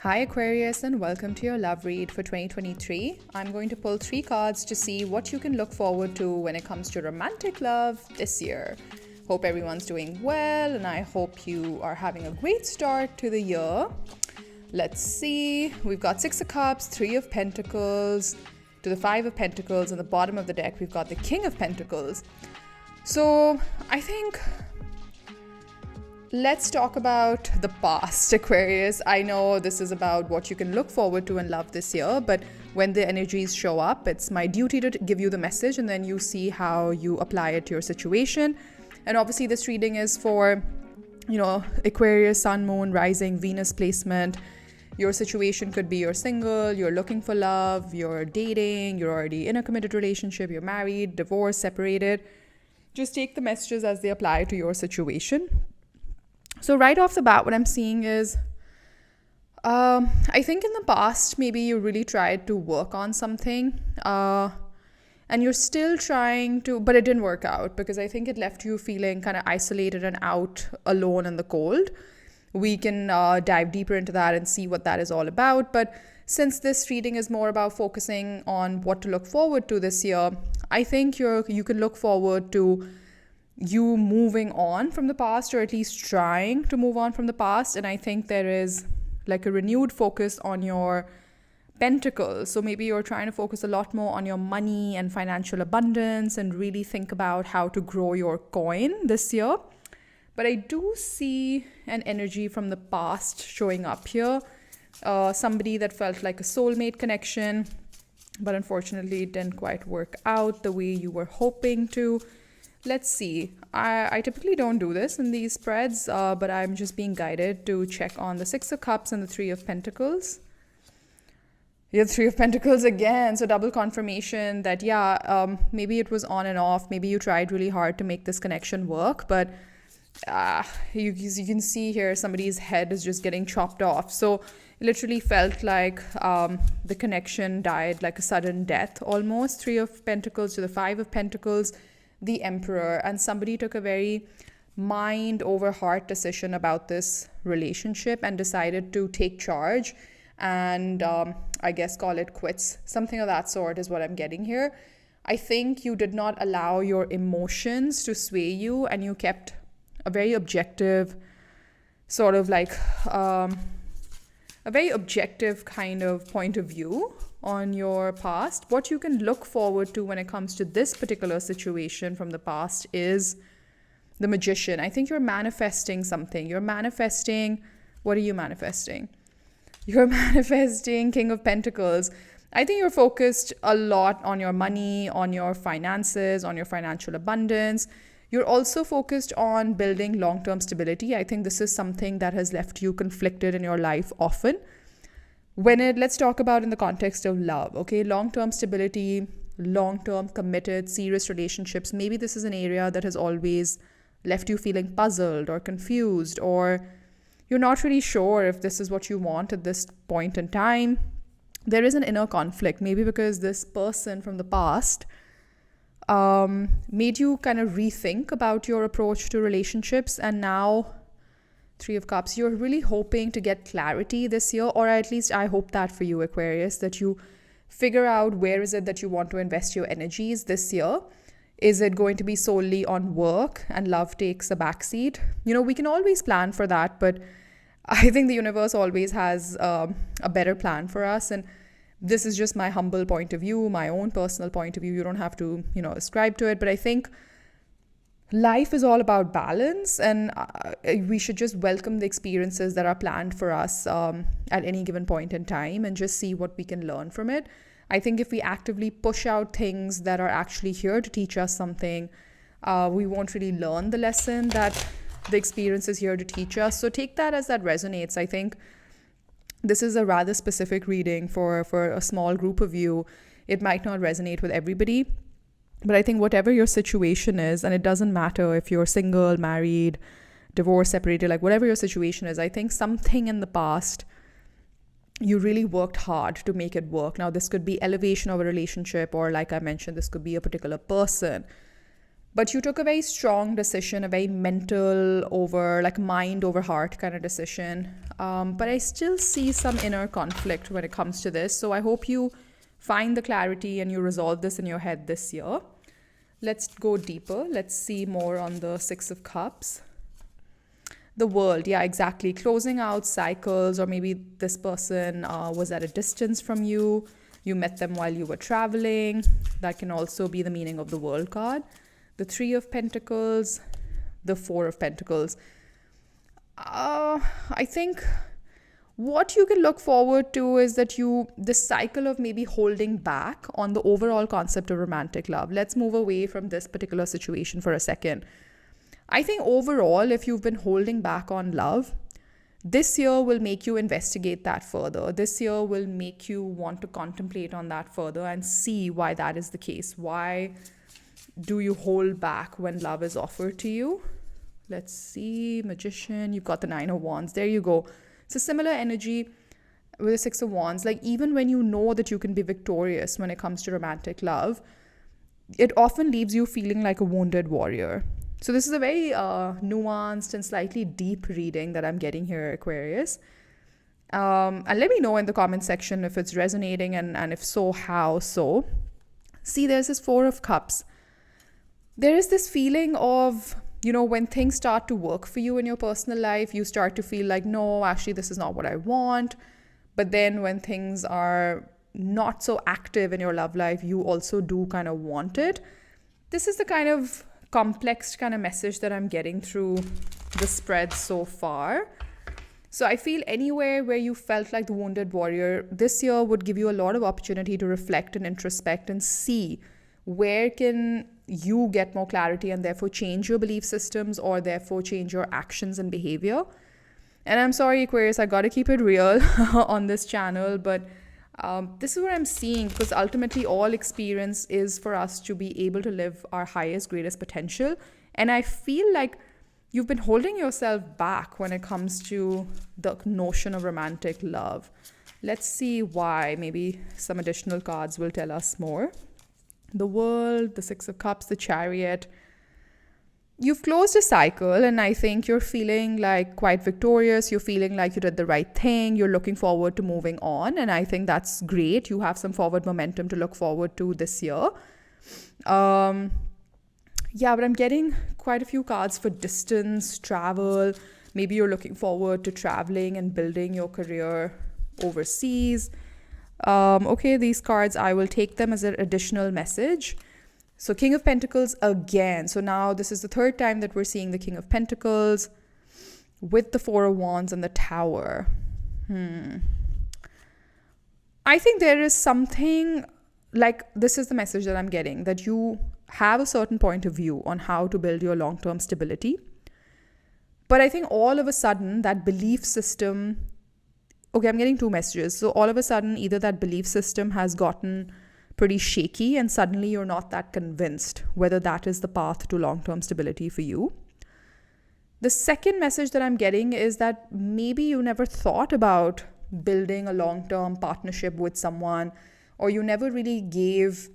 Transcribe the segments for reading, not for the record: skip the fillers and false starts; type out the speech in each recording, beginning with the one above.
Hi Aquarius, and welcome to your love read for 2023. I'm going to pull 3 cards to see what you can look forward to when it comes to romantic love this year. Hope everyone's doing well, and I hope you are having a great start to the year. Let's see. We've got 6 of Cups, 3 of Pentacles, to the 5 of Pentacles. On the bottom of the deck, we've got the King of Pentacles. So I think let's talk about the past, Aquarius. I know this is about what you can look forward to in love this year, but when the energies show up, it's my duty to give you the message, and then you see how you apply it to your situation. And obviously this reading is for, Aquarius, Sun, Moon, Rising, Venus placement. Your situation could be you're single, you're looking for love, you're dating, you're already in a committed relationship, you're married, divorced, separated. Just take the messages as they apply to your situation. So right off the bat, what I'm seeing is, I think in the past, maybe you really tried to work on something, and you're still trying to, but it didn't work out because I think it left you feeling kind of isolated and out alone in the cold. We can dive deeper into that and see what that is all about. But since this reading is more about focusing on what to look forward to this year, I think you can look forward to you moving on from the past, or at least trying to move on from the past. And I think there is like a renewed focus on your pentacles. So maybe you're trying to focus a lot more on your money and financial abundance and really think about how to grow your coin this year. But I do see an energy from the past showing up here. Somebody that felt like a soulmate connection, but unfortunately it didn't quite work out the way you were hoping to. Let's see. I typically don't do this in these spreads, but I'm just being guided to check on the 6 of Cups and the 3 of Pentacles. Yeah, 3 of Pentacles again. So double confirmation that, maybe it was on and off. Maybe you tried really hard to make this connection work, but you can see here somebody's head is just getting chopped off. So it literally felt like the connection died like a sudden death almost. 3 of Pentacles to the 5 of Pentacles, the Emperor, and somebody took a very mind over heart decision about this relationship and decided to take charge and I guess call it quits. Something of that sort is what I'm getting here. I think you did not allow your emotions to sway you, and you kept a very objective sort of like a very objective kind of point of view on your past. What you can look forward to when it comes to this particular situation from the past is the Magician. I think you're manifesting something. You're manifesting, what are you manifesting? You're manifesting King of Pentacles. I think you're focused a lot on your money, on your finances, on your financial abundance. You're also focused on building long-term stability. I think this is something that has left you conflicted in your life often. Let's talk about in the context of love, okay? Long-term stability, long-term committed, serious relationships. Maybe this is an area that has always left you feeling puzzled or confused, or you're not really sure if this is what you want at this point in time. There is an inner conflict, maybe because this person from the past made you kind of rethink about your approach to relationships, and now 3 of Cups, you're really hoping to get clarity this year, or at least I hope that for you, Aquarius, that you figure out where is it that you want to invest your energies this year. Is it going to be solely on work and love takes a backseat? We can always plan for that, but I think the universe always has a better plan for us, and this is just my humble point of view, my own personal point of view. You don't have to, ascribe to it, but I think life is all about balance, and we should just welcome the experiences that are planned for us at any given point in time and just see what we can learn from it. I think if we actively push out things that are actually here to teach us something, we won't really learn the lesson that the experience is here to teach us. So take that as that resonates. I think this is a rather specific reading for a small group of you. It might not resonate with everybody. But I think whatever your situation is, and it doesn't matter if you're single, married, divorced, separated, like whatever your situation is, I think something in the past, you really worked hard to make it work. Now, this could be elevation of a relationship, or like I mentioned, this could be a particular person. But you took a very strong decision, a very mental over, like mind over heart kind of decision. But I still see some inner conflict when it comes to this. So I hope you find the clarity and you resolve this in your head this year. Let's go deeper. Let's see more on the Six of Cups. The World, yeah, exactly. Closing out cycles, or maybe this person was at a distance from you. You met them while you were traveling. That can also be the meaning of the World card. The Three of Pentacles, the Four of Pentacles. I think what you can look forward to is that this cycle of maybe holding back on the overall concept of romantic love. Let's move away from this particular situation for a second. I think overall, if you've been holding back on love, this year will make you investigate that further. This year will make you want to contemplate on that further and see why that is the case. Why do you hold back when love is offered to you? Let's see. Magician, you've got the Nine of Wands. There you go. It's a similar energy with the Six of Wands. Like, even when you know that you can be victorious when it comes to romantic love, it often leaves you feeling like a wounded warrior. So this is a very nuanced and slightly deep reading that I'm getting here, Aquarius. And let me know in the comment section if it's resonating, and if so, how so. See, there's this Four of Cups. There is this feeling of, when things start to work for you in your personal life, you start to feel like, no, actually, this is not what I want. But then when things are not so active in your love life, you also do kind of want it. This is the kind of complex kind of message that I'm getting through the spread so far. So I feel anywhere where you felt like the wounded warrior, this year would give you a lot of opportunity to reflect and introspect and see where can you get more clarity and therefore change your belief systems, or therefore change your actions and behavior. And I'm sorry, Aquarius, I got to keep it real on this channel, but this is what I'm seeing, because ultimately all experience is for us to be able to live our highest, greatest potential. And I feel like you've been holding yourself back when it comes to the notion of romantic love. Let's see why. Maybe some additional cards will tell us more. The World, the Six of Cups, the Chariot. You've closed a cycle, and I think you're feeling like quite victorious. You're feeling like you did the right thing. You're looking forward to moving on, and I think that's great. You have some forward momentum to look forward to this year. Yeah, but I'm getting quite a few cards for distance, travel. Maybe you're looking forward to traveling and building your career overseas. Okay, these cards, I will take them as an additional message. So King of Pentacles again. So now this is the third time that we're seeing the King of Pentacles with the Four of Wands and the Tower. I think there is something like, this is the message that I'm getting, that you have a certain point of view on how to build your long-term stability. But I think all of a sudden that belief system, okay, I'm getting two messages. So all of a sudden, either that belief system has gotten pretty shaky and suddenly you're not that convinced whether that is the path to long-term stability for you. The second message that I'm getting is that maybe you never thought about building a long-term partnership with someone, or you never really gave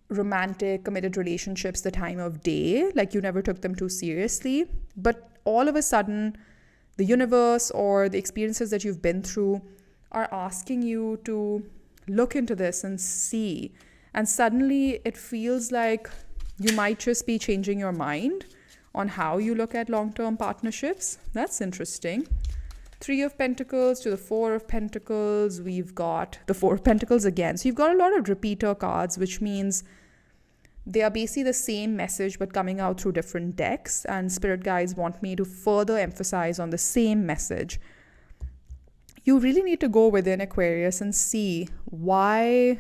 romantic committed relationships the time of day, like you never took them too seriously. But all of a sudden, the universe or the experiences that you've been through are asking you to look into this and see. And suddenly it feels like you might just be changing your mind on how you look at long-term partnerships. That's interesting. Three of Pentacles to the Four of Pentacles. We've got the Four of Pentacles again. So you've got a lot of repeater cards, which means they are basically the same message but coming out through different decks, and spirit guides want me to further emphasize on the same message. You really need to go within, Aquarius, and see why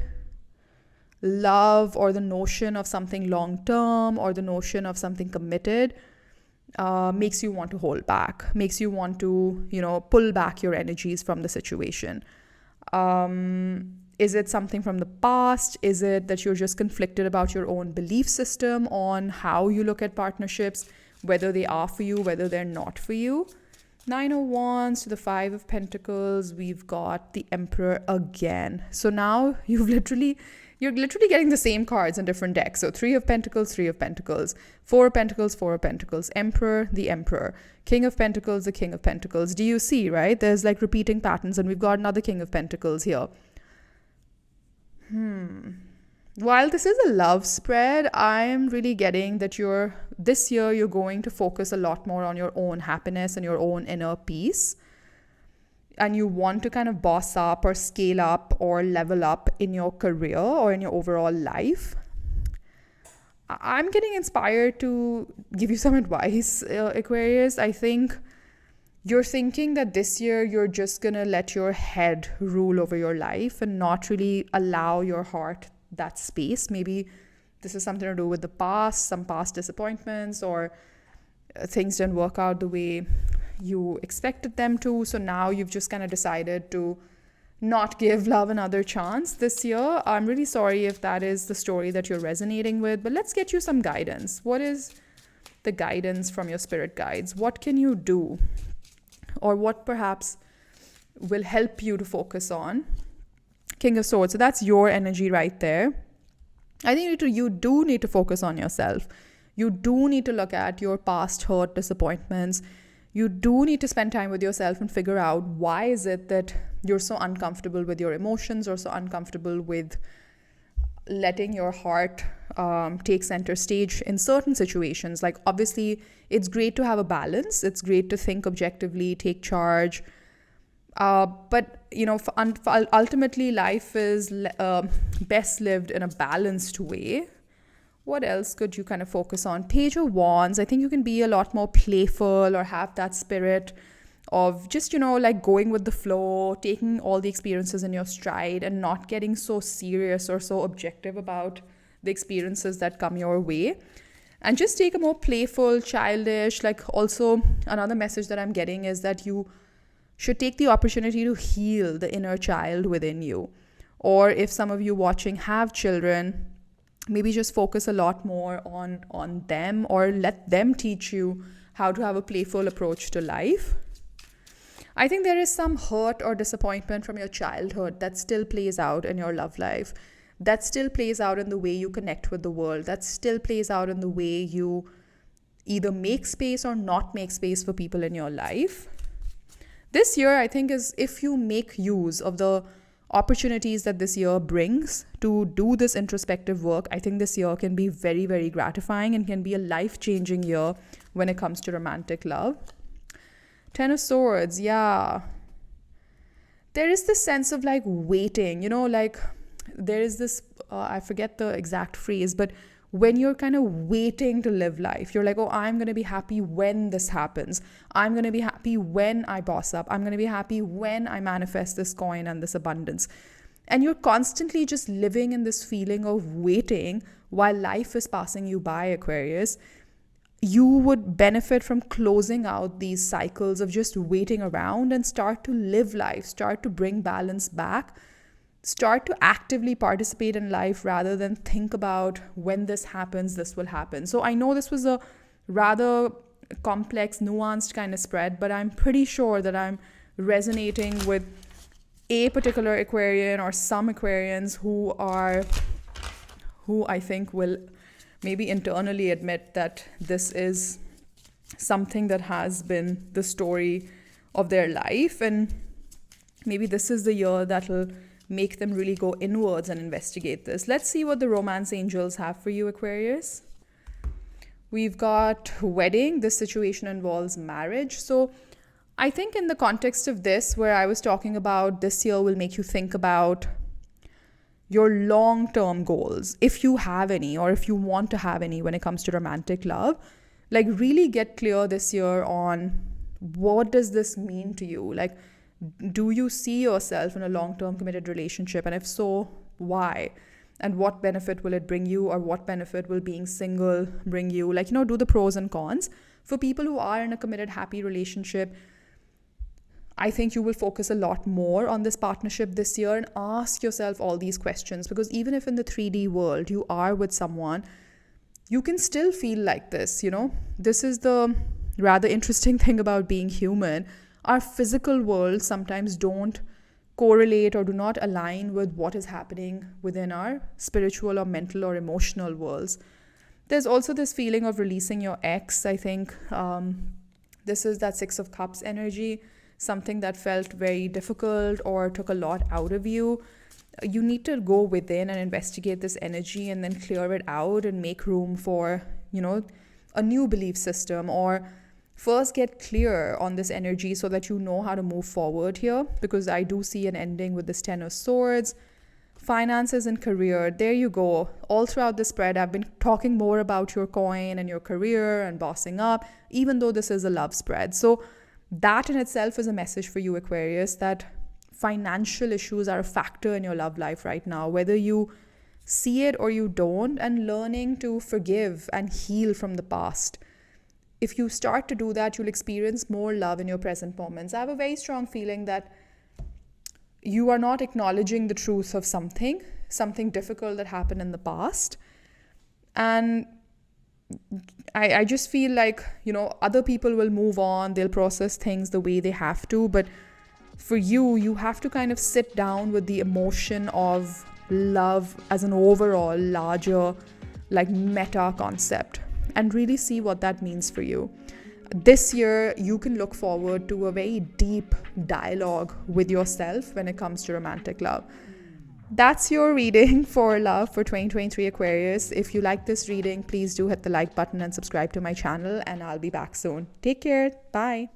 love, or the notion of something long-term, or the notion of something committed makes you want to hold back, makes you want to, pull back your energies from the situation. Is it something from the past? Is it that you're just conflicted about your own belief system on how you look at partnerships, whether they are for you, whether they're not for you? Nine of Wands to the Five of Pentacles. We've got the Emperor again. So now you've literally You're literally getting the same cards in different decks. So Three of Pentacles, Three of Pentacles, Four of Pentacles, Four of Pentacles, Emperor, the Emperor, King of Pentacles, the King of Pentacles. Do you see, right? There's like repeating patterns, and we've got another King of Pentacles here. While this is a love spread, I am really getting that this year you're going to focus a lot more on your own happiness and your own inner peace. And you want to kind of boss up or scale up or level up in your career or in your overall life. I'm getting inspired to give you some advice, Aquarius. I think you're thinking that this year you're just going to let your head rule over your life and not really allow your heart that space. Maybe this is something to do with the past, some past disappointments, or things didn't work out the way you expected them to. So now you've just kind of decided to not give love another chance this year. I'm really sorry if that is the story that you're resonating with, but let's get you some guidance. What is the guidance from your spirit guides? What can you do? Or what perhaps will help you to focus on? King of Swords. So that's your energy right there. I think you do need to focus on yourself. You do need to look at your past hurt, disappointments. You do need to spend time with yourself and figure out why is it that you're so uncomfortable with your emotions or so uncomfortable with letting your heart take center stage in certain situations. Like, obviously, it's great to have a balance. It's great to think objectively, take charge. But, ultimately, life is best lived in a balanced way. What else could you kind of focus on? Page of Wands. I think you can be a lot more playful or have that spirit of just, like going with the flow, taking all the experiences in your stride and not getting so serious or so objective about the experiences that come your way. And just take a more playful, childish, like also another message that I'm getting is that you should take the opportunity to heal the inner child within you. Or if some of you watching have children, maybe just focus a lot more on them or let them teach you how to have a playful approach to life. I think there is some hurt or disappointment from your childhood that still plays out in your love life, that still plays out in the way you connect with the world, that still plays out in the way you either make space or not make space for people in your life. This year, I think, is if you make use of the opportunities that this year brings to do this introspective work, I think this year can be very, very gratifying and can be a life-changing year when it comes to romantic love. Ten of Swords, yeah. There is this sense of like waiting, like there is this, I forget the exact phrase, but when you're kind of waiting to live life, you're like, oh, I'm going to be happy when this happens. I'm going to be happy when I boss up. I'm going to be happy when I manifest this coin and this abundance. And you're constantly just living in this feeling of waiting while life is passing you by, Aquarius. You would benefit from closing out these cycles of just waiting around and start to live life, start to bring balance back. Start to actively participate in life rather than think about when this happens, this will happen. So I know this was a rather complex, nuanced kind of spread, but I'm pretty sure that I'm resonating with a particular Aquarian or some Aquarians who I think will maybe internally admit that this is something that has been the story of their life. And maybe this is the year that'll make them really go inwards and investigate this. Let's see what the romance angels have for you, Aquarius. We've got wedding. This situation involves marriage. So I think in the context of this, where I was talking about this year will make you think about your long-term goals, if you have any, or if you want to have any when it comes to romantic love, like really get clear this year on what does this mean to you? Like, do you see yourself in a long-term committed relationship? And if so, why? And what benefit will it bring you? Or what benefit will being single bring you? Like, do the pros and cons. For people who are in a committed, happy relationship, I think you will focus a lot more on this partnership this year and ask yourself all these questions. Because even if in the 3D world you are with someone, you can still feel like this, This is the rather interesting thing about being human. Our physical world sometimes don't correlate or do not align with what is happening within our spiritual or mental or emotional worlds. There's also this feeling of releasing your ex. I think this is that Six of Cups energy, something that felt very difficult or took a lot out of you. You need to go within and investigate this energy and then clear it out and make room for, a new belief system, or first get clear on this energy so that you know how to move forward here, because I do see an ending with this Ten of Swords. Finances and career, there you go. All throughout the spread, I've been talking more about your coin and your career and bossing up, even though this is a love spread. So that in itself is a message for you, Aquarius, that financial issues are a factor in your love life right now, whether you see it or you don't, and learning to forgive and heal from the past. If you start to do that, you'll experience more love in your present moments. I have a very strong feeling that you are not acknowledging the truth of something difficult that happened in the past. And I just feel like, other people will move on, they'll process things the way they have to. But for you, you have to kind of sit down with the emotion of love as an overall larger, like, meta concept, and really see what that means for you. This year, you can look forward to a very deep dialogue with yourself when it comes to romantic love. That's your reading for love for 2023 Aquarius. If you like this reading, please do hit the like button and subscribe to my channel, and I'll be back soon. Take care. Bye.